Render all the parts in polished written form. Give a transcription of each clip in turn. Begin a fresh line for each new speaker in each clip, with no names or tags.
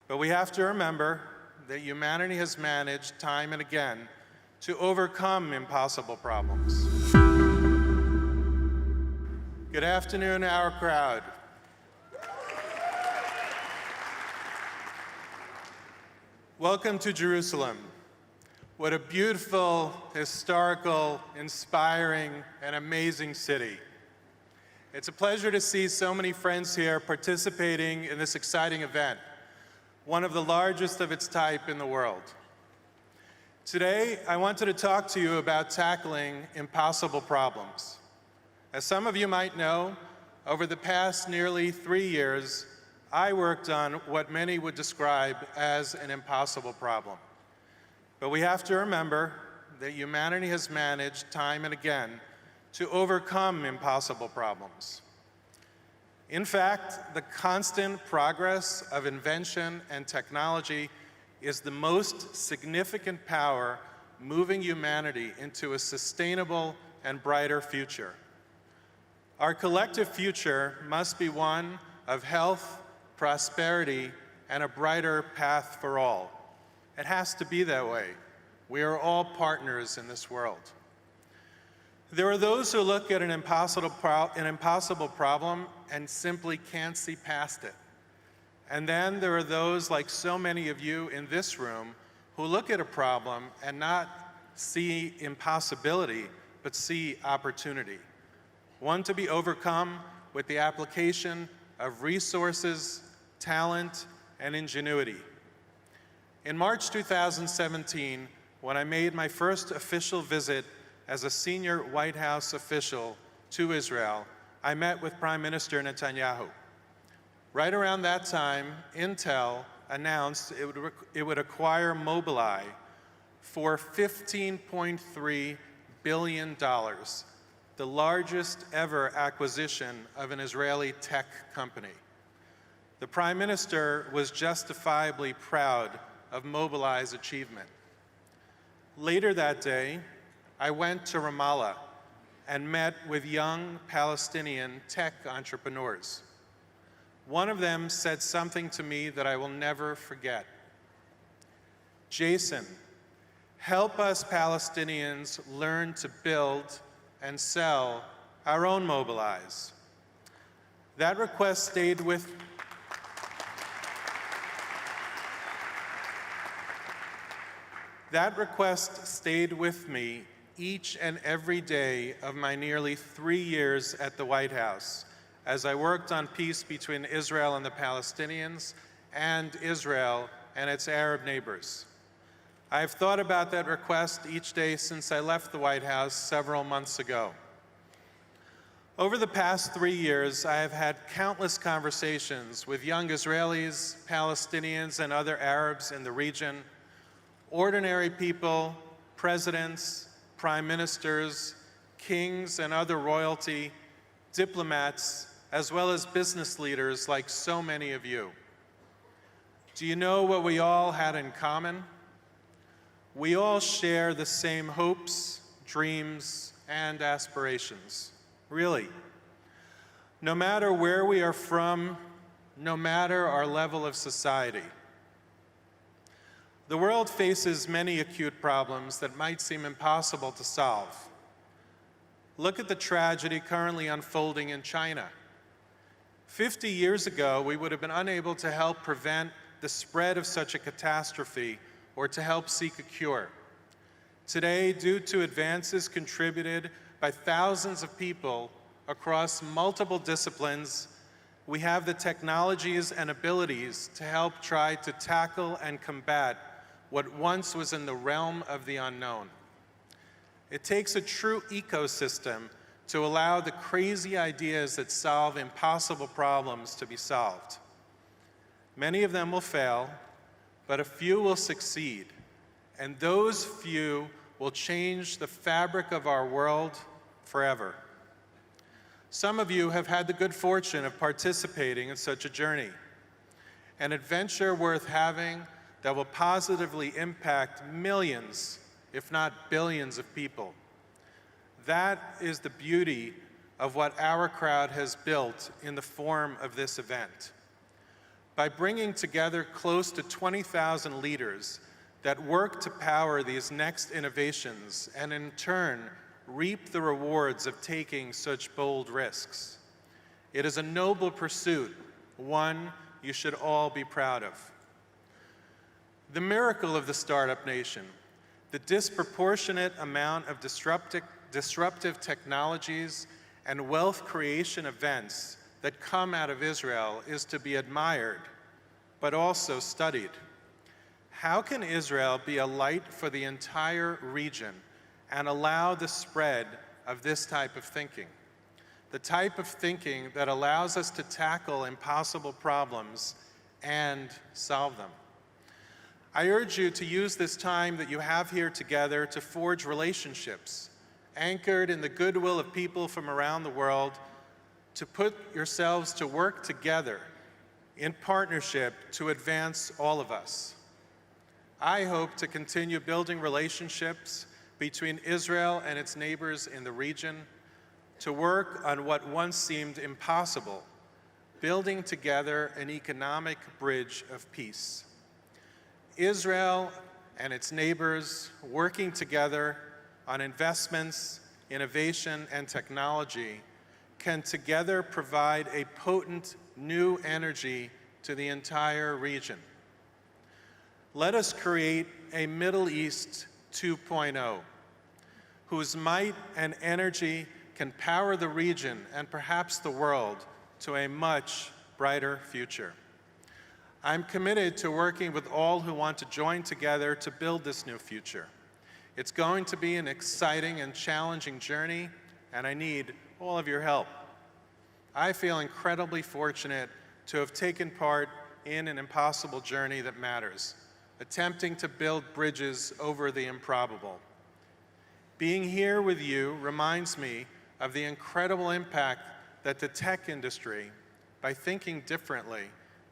But we have to remember that humanity has managed time and again to overcome impossible problems. Good afternoon, OurCrowd. Welcome to Jerusalem. What a beautiful, historical, inspiring, and amazing city. It's a pleasure to see so many friends here participating in this exciting event, one of the largest of its type in the world. Today, I wanted to talk to you about tackling impossible problems. As some of you might know, over the past nearly 3 years, I worked on what many would describe as an impossible problem. But we have to remember that humanity has managed time and again to overcome impossible problems. In fact, the constant progress of invention and technology is the most significant power moving humanity into a sustainable and brighter future. Our collective future must be one of health, prosperity, and a brighter path for all. It has to be that way. We are all partners in this world. There are those who look at an impossible problem and simply can't see past it. And then there are those, like so many of you in this room, who look at a problem and not see impossibility, but see opportunity. One to be overcome with the application of resources, talent, and ingenuity. In March 2017, when I made my first official visit as a senior White House official to Israel, I met with Prime Minister Netanyahu. Right around that time, Intel announced it would acquire Mobileye for $15.3 billion, the largest ever acquisition of an Israeli tech company. The Prime Minister was justifiably proud of Mobileye's achievement. Later that day, I went to Ramallah and met with young Palestinian tech entrepreneurs. One of them said something to me that I will never forget. Jason, help us Palestinians learn to build and sell our own Mobileye's. That request stayed with me each and every day of my nearly 3 years at the White House as I worked on peace between Israel and the Palestinians and Israel and its Arab neighbors. I have thought about that request each day since I left the White House several months ago. Over the past 3 years, I have had countless conversations with young Israelis, Palestinians, and other Arabs in the region, ordinary people, presidents, prime ministers, kings, and other royalty, diplomats, as well as business leaders like so many of you. Do you know what we all had in common? We all share the same hopes, dreams, and aspirations. Really. No matter where we are from, no matter our level of society. The world faces many acute problems that might seem impossible to solve. Look at the tragedy currently unfolding in China. 50 years ago, we would have been unable to help prevent the spread of such a catastrophe or to help seek a cure. Today, due to advances contributed by thousands of people across multiple disciplines, we have the technologies and abilities to help try to tackle and combat what once was in the realm of the unknown. It takes a true ecosystem to allow the crazy ideas that solve impossible problems to be solved. Many of them will fail, but a few will succeed, and those few will change the fabric of our world forever. Some of you have had the good fortune of participating in such a journey, an adventure worth having that will positively impact millions, if not billions of people. That is the beauty of what OurCrowd has built in the form of this event. by bringing together close to 20,000 leaders that work to power these next innovations and in turn reap the rewards of taking such bold risks. It is a noble pursuit, one you should all be proud of. The miracle of the startup nation, the disproportionate amount of disruptive technologies and wealth creation events that come out of Israel is to be admired, but also studied. How can Israel be a light for the entire region and allow the spread of this type of thinking? The type of thinking that allows us to tackle impossible problems and solve them. I urge you to use this time that you have here together to forge relationships anchored in the goodwill of people from around the world, to put yourselves to work together in partnership to advance all of us. I hope to continue building relationships between Israel and its neighbors in the region, to work on what once seemed impossible, building together an economic bridge of peace. Israel and its neighbors working together on investments, innovation, and technology can together provide a potent new energy to the entire region. Let us create a Middle East 2.0, whose might and energy can power the region and perhaps the world to a much brighter future. I'm committed to working with all who want to join together to build this new future. It's going to be an exciting and challenging journey, and I need all of your help. I feel incredibly fortunate to have taken part in an impossible journey that matters, attempting to build bridges over the improbable. Being here with you reminds me of the incredible impact that the tech industry, by thinking differently,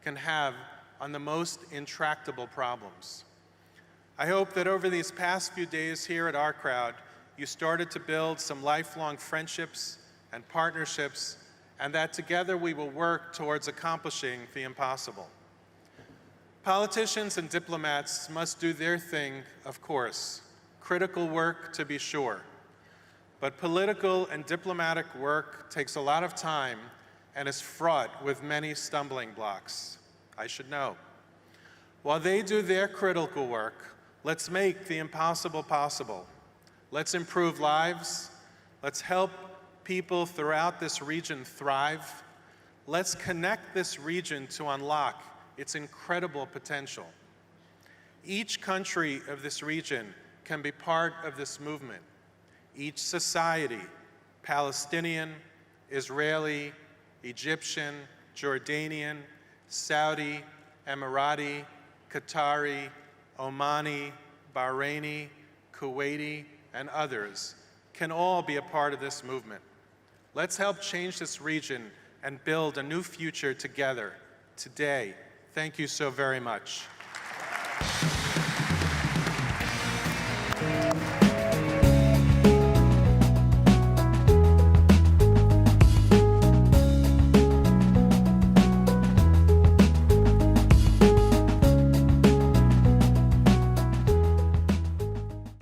can have on the most intractable problems. I hope that over these past few days here at OurCrowd, you started to build some lifelong friendships and partnerships, and that together we will work towards accomplishing the impossible. Politicians and diplomats must do their thing, of course, critical work to be sure. But political and diplomatic work takes a lot of time and is fraught with many stumbling blocks. I should know. While they do their critical work, let's make the impossible possible. Let's improve lives. Let's help people throughout this region thrive. Let's connect this region to unlock its incredible potential. Each country of this region can be part of this movement. Each society, Palestinian, Israeli, Egyptian, Jordanian, Saudi, Emirati, Qatari, Omani, Bahraini, Kuwaiti, and others can all be a part of this movement. Let's help change this region and build a new future together today. Thank you so very much.